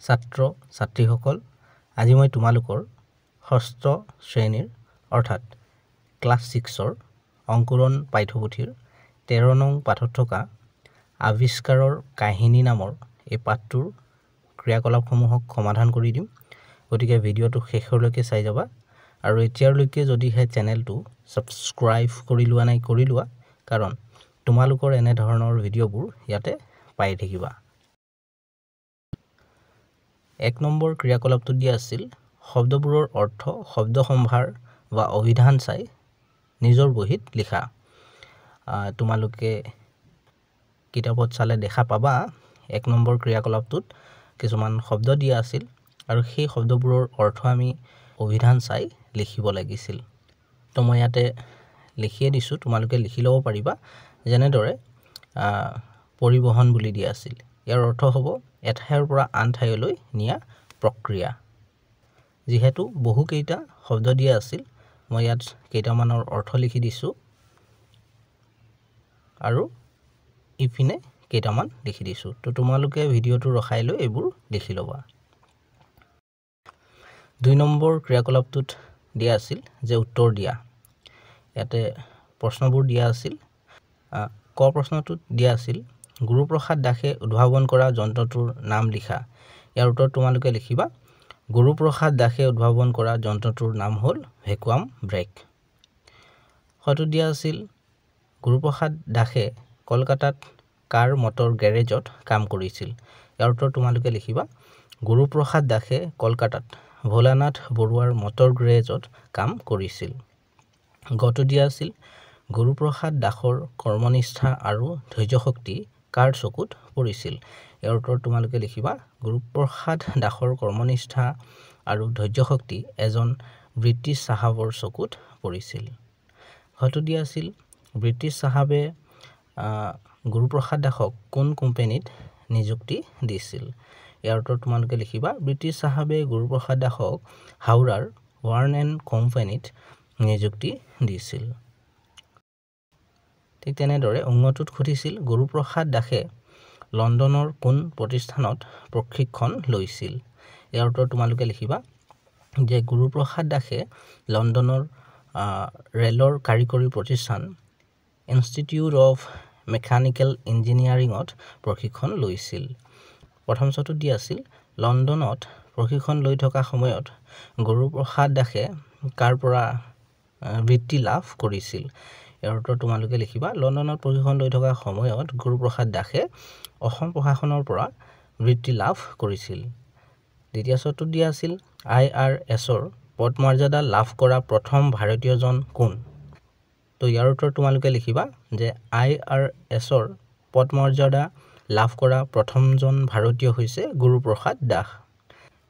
ছাত্ৰ ছাত্ৰীসকল আজি মই তোমালোকৰ ষষ্ঠ শ্ৰেণীৰ অৰ্থাৎ ক্লাছ 6ৰ অংকুৰণ পাঠ্যপুথিৰ 13 নং পাঠত থকা আৱিষ্কাৰৰ কাহিনী নামৰ এই পাঠটোৰ ক্ৰিয়াকলাপসমূহক সমাধান কৰি দিম। গতিকে ভিডিঅ'টো শেষলৈকে চাই যাবা আৰু এতিয়ালৈকে যদিহে চেনেলটো সাবস্ক্ৰাইব কৰি লোৱা নাই কৰি লোৱা, কাৰণ তোমালোকৰ এনে ধৰণৰ ভিডিঅ'বোৰ ইয়াতে পাই থাকিবা। 1 নম্বৰ ক্ৰিয়াকলাপটো দিয়া আছিল শব্দবোৰৰ অৰ্থ শব্দ সম্ভাৰ বা অভিধান চাই নিজৰ বহিত লিখা। তোমালোকে কিতাপত চালে দেখা পাবা 1 নম্বৰ ক্ৰিয়াকলাপটোত কিছুমান শব্দ দিয়া আছিল আৰু সেই শব্দবোৰৰ অৰ্থ আমি অভিধান চাই লিখিব লাগিছিল। তো মই ইয়াতে লিখিয়ে দিছো, তোমালোকে লিখি ল'ব পাৰিবা। যেনেদৰে পৰিবহন বুলি দিয়া আছিল, ইয়াৰ অৰ্থ হ'ব এঠাইৰ পৰা আন ঠাইলৈ নিয়া প্ৰক্ৰিয়া। যেহেতু বহু কেইটা শব্দ দিয়া আছিল, মই ইয়াত কেইটামানৰ অৰ্থ লিখি দিছো আৰু ইপিনে কেইটামান লিখি দিছো। তো তোমালোকে ভিডিঅ'টো ৰখাই লৈ এইবোৰ লিখি ল'বা। 2 নম্বৰ ক্ৰিয়াকলাপটোত দিয়া আছিল যে উত্তৰ দিয়া। ইয়াতে প্ৰশ্নবোৰ দিয়া আছিল। ক প্ৰশ্নটোত দিয়া আছিল গুৰুপ্ৰসাদ দাসে উদ্ভাৱন কৰা যন্ত্ৰটোৰ নাম লিখা। ইয়াৰ উত্তৰ তোমালোকে লিখিবা। গুৰুপ্ৰসাদ দাসে উদ্ভাৱন কৰা যন্ত্ৰটোৰ নাম হ'ল ভেকুৱাম ব্ৰেক। হয়তো দিয়া আছিল গুৰুপ্ৰসাদ দাসে কলকাতাত কাৰ মটৰ গেৰেজত কাম কৰিছিল। ইয়াৰ উত্তৰ তোমালোকে লিখিবা। গুৰুপ্ৰসাদ দাসে কলকাতাত ভোলানাথ বৰুৱাৰ মটৰ গেৰেজত কাম কৰিছিল। গটো দিয়া আছিল গুৰুপ্ৰসাদ দাসৰ কৰ্মনিষ্ঠা আৰু ধৈৰ্যশক্তি কাৰ চকুত পৰিছিল। ইয়াৰ উত্তৰ তোমালোকে লিখিবা। গুৰুপ্ৰসাদ দাসৰ কৰ্মনিষ্ঠা আৰু ধৈৰ্যশক্তি এজন ব্ৰিটিছ চাহাবৰ চকুত পৰিছিল। হয়তো দিয়া আছিল ব্ৰিটিছ চাহাবে গুৰুপ্ৰসাদ দাসক কোন কোম্পানীত নিযুক্তি দিছিল। ইয়াৰ উত্তৰ তোমালোকে লিখিবা। ব্ৰিটিছ চাহাবে গুৰুপ্ৰসাদ দাসক হাওৰাৰ ৱাৰ্ন এণ্ড কোম্পানীত নিযুক্তি দিছিল। ঠিক তেনেদৰে অংগটোত সুধিছিল গুৰুপ্ৰসাদ দাসে লণ্ডনৰ কোন প্ৰতিষ্ঠানত প্ৰশিক্ষণ লৈছিল। ইয়াৰ উত্তৰ তোমালোকে লিখিবা যে গুৰুপ্ৰসাদ দাসে লণ্ডনৰ ৰেলৰ কাৰিকৰী প্ৰতিষ্ঠান ইনষ্টিটিউট অফ মেকানিকেল ইঞ্জিনিয়াৰিঙত প্ৰশিক্ষণ লৈছিল। প্ৰথম চটোত দিয়া আছিল লণ্ডনত প্ৰশিক্ষণ লৈ থকা সময়ত গুৰুপ্ৰসাদ দাসে কাৰ পৰা বৃত্তি লাভ কৰিছিল। ইয়াৰ উত্তৰ তোমালোকে লিখিবা। লণ্ডনত প্ৰশিক্ষণ লৈ থকা সময়ত গুৰুপ্ৰসাদ দাসে অসম প্ৰশাসনৰ পৰা বৃত্তি লাভ কৰিছিল। দ্বিতীয় চটোত দিয়া আছিল IRSৰ পদমৰ্যাদা লাভ কৰা প্ৰথম ভাৰতীয়জন কোন। তো ইয়াৰ উত্তৰ তোমালোকে লিখিবা যে IRSৰ পদমৰ্যাদা লাভ কৰা প্ৰথমজন ভাৰতীয় হৈছে গুৰুপ্ৰসাদ দাস।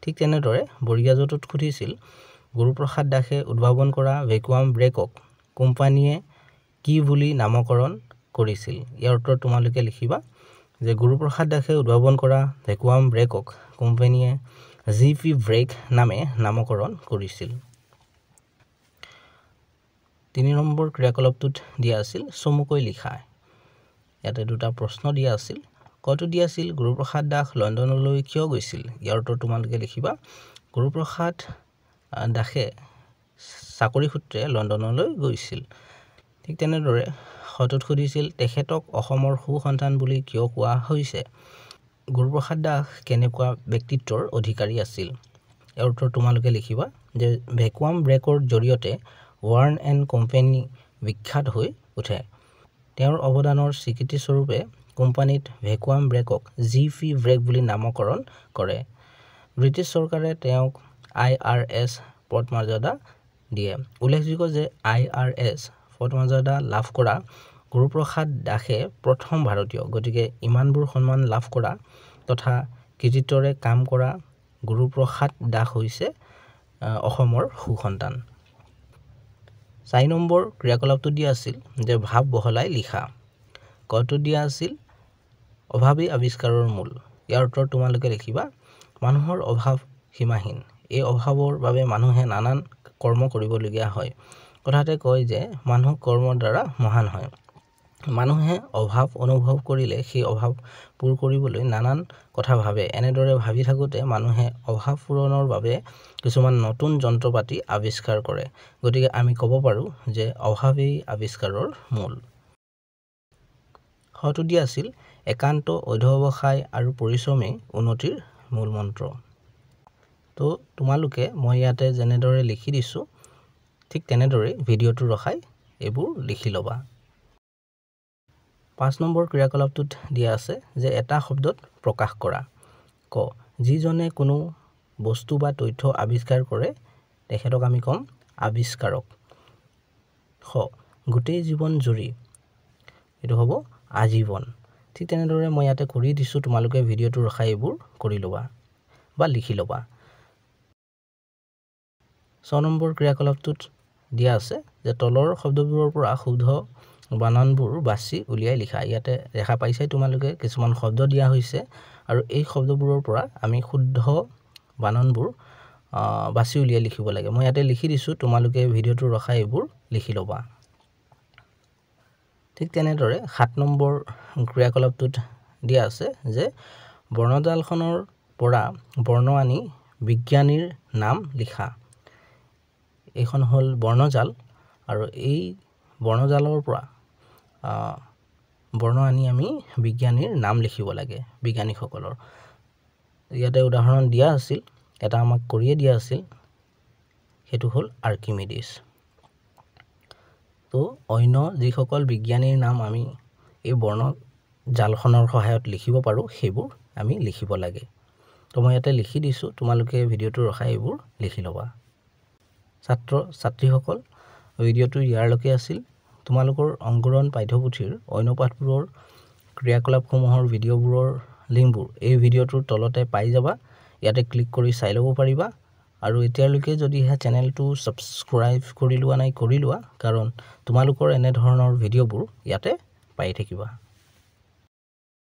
ঠিক তেনেদৰে বৰ্গীয়া জটোত সুধিছিল গুৰুপ্ৰসাদ দাসে উদ্ভাৱন কৰা ভেকুৱাম ব্ৰেকক কোম্পানীয়ে কি বুলি নামকৰণ কৰিছিল। ইয়াৰ উত্তৰ তোমালোকে লিখিবা যে গুৰুপ্ৰসাদ দাসে উদ্ভাৱন কৰা ভেকুৱাম ব্ৰেকক কোম্পানীয়ে GP ব্ৰেক নামে নামকৰণ কৰিছিল। 3 নম্বৰ ক্ৰিয়াকলাপটোত দিয়া আছিল চমুকৈ লিখা। ইয়াতে দুটা প্ৰশ্ন দিয়া আছিল। কটো দিয়া আছিল গুৰুপ্ৰসাদ দাস লণ্ডনলৈ কিয় গৈছিল। ইয়াৰ উত্তৰ তোমালোকে লিখিবা। গুৰুপ্ৰসাদ দাসে চাকৰি সূত্ৰে লণ্ডনলৈ গৈছিল। ঠিক তেনেদৰে হয়তো সুধিছিল তেখেতক অসমৰ সুসন্তান বুলি কিয় কোৱা হৈছে। গুৰুপ্ৰসাদ দাস কেনেকুৱা ব্যক্তিত্বৰ অধিকাৰী আছিল। ইয়াৰ উত্তৰ তোমালোকে লিখিবা যে ভেকুৱাম ব্ৰেকৰ জৰিয়তে ৱাৰ্ন এণ্ড কোম্পানী বিখ্যাত হৈ উঠে। তেওঁৰ অৱদানৰ স্বীকৃতি স্বৰূপে কোম্পানীত ভেকুৱাম ব্ৰেকক GP ব্ৰেক বুলি নামকৰণ কৰে। ব্ৰিটিছ চৰকাৰে তেওঁক IRS পদমৰ্যাদা দিয়ে। উল্লেখযোগ্য যে IRS পদমৰ্যাদা লাভ কৰা গুৰুপ্ৰসাদ দাসে প্ৰথম ভাৰতীয়। গতিকে ইমানবোৰ সন্মান লাভ কৰা তথা কৃতিত্বৰে কাম কৰা গুৰুপ্ৰসাদ দাস হৈছে অসমৰ সুসন্তান। 4 নম্বৰ ক্ৰিয়াকলাপটো দিয়া আছিল যে ভাৱ বহলাই লিখা। কটো দিয়া আছিল অভাৱেই আৱিষ্কাৰৰ মূল। ইয়াৰ উত্তৰ তোমালোকে লিখিবা। মানুহৰ অভাৱ সীমাহীন। এই অভাৱৰ বাবে মানুহে নানান কৰ্ম কৰিবলগীয়া হয়। কথাতে কয় যে মানুহ কৰ্মৰ দ্বাৰা মহান হয়। মানুহে অভাৱ অনুভৱ কৰিলে সেই অভাৱ পূৰ কৰিবলৈ নানান কথা ভাবে এনেদৰে ভাবি থাকোতে মানুহে অভাৱ পূৰণৰ বাবে কিছুমান নতুন যন্ত্ৰপাতি আৱিষ্কাৰ কৰে গতিকে আমি ক'ব পাৰো যে অভাৱেই আৱিষ্কাৰৰ মূল হয়তো দিয়া আছিল একান্ত অধ্যৱসায় আৰু পৰিশ্ৰমেই উন্নতিৰ মূল মন্ত্ৰ তো তোমালোকে মই ইয়াতে যেনেদৰে লিখি দিছো ঠিক তেনেদৰে ভিডিঅটো ৰখাই এইবোৰ লিখি লবা 5 নম্বৰ ক্ৰিয়াকলাপটোত দিয়া আছে যে এটা শব্দত প্ৰকাশ কৰা ক যিজনে কোনো বস্তু বা তথ্য আৱিষ্কাৰ কৰে তেখেতক আমি কম আৱিষ্কাৰক খ গোটেই জীৱন জুৰি এটো হ'ব আজীৱন ঠিক তেনেদৰে মই ইয়াতে কৰি দিছো তোমালোকে ভিডিঅটো ৰখাই এইবোৰ কৰি লবা বা লিখি লবা 6 নম্বৰ ক্ৰিয়াকলাপটোত দিয়া আছে যে তলৰ শব্দবোৰৰ পৰা শুদ্ধ বানানবোৰ বাছি উলিয়াই লিখা ইয়াতে দেখা পাইছে তোমালোকে কিছুমান শব্দ দিয়া হৈছে আৰু এই শব্দবোৰৰ পৰা আমি শুদ্ধ বানানবোৰ বাছি উলিয়াই লিখিব লাগে মই ইয়াতে লিখি দিছো তোমালোকে ভিডিঅটো ৰখাই এইবোৰ লিখি লবা ঠিক তেনেদৰে 7 নম্বৰ ক্ৰিয়াকলাপটোত দিয়া আছে যে বৰ্ণজালখনৰ পৰা বৰ্ণ আনি বিজ্ঞানীৰ নাম লিখা এইখন হল বৰ্ণজাল আৰু এই বৰ্ণজালৰ পৰা বৰ্ণ আনি আমি বিজ্ঞানীৰ নাম লিখিব লাগে বিজ্ঞানীসকলৰ ইয়াতে উদাহৰণ দিয়া আছিল এটা আমাক কৰিয়ে দিয়া আছিল হেতু হল আৰ্কিমিডিছ তো অন্য যিসকল বিজ্ঞানীৰ নাম আমি এই বৰ্ণ জালখনৰ সহায়ত লিখিব পাৰো সেইবোৰ আমি লিখিব লাগে তো মই ইয়াতে লিখি দিছো তোমালোকে ভিডিঅটো ৰখাই এইবোৰ লিখি লবা ছাত্ৰ ছাত্ৰীসকল ভিডিঅটো ইয়াৰলৈকে আছিল তোমালোকৰ অংকুৰণ পাঠ্যপুথিৰ অন্য পাঠবোৰৰ ক্ৰিয়াকলাপসমূহৰ ভিডিঅ'বোৰৰ লিংকবোৰ এই ভিডিঅ'টোৰ তলতে পাই যাবা ইয়াতে ক্লিক কৰি চাই ল'ব পাৰিবা আৰু এতিয়ালৈকে যদি হে চেনেলটো সাবস্ক্ৰাইব কৰি লোৱা নাই কৰি লোৱা কাৰণ তোমালোকৰ এনে ধৰণৰ ভিডিঅ'বোৰ ইয়াতে পাই থাকিবা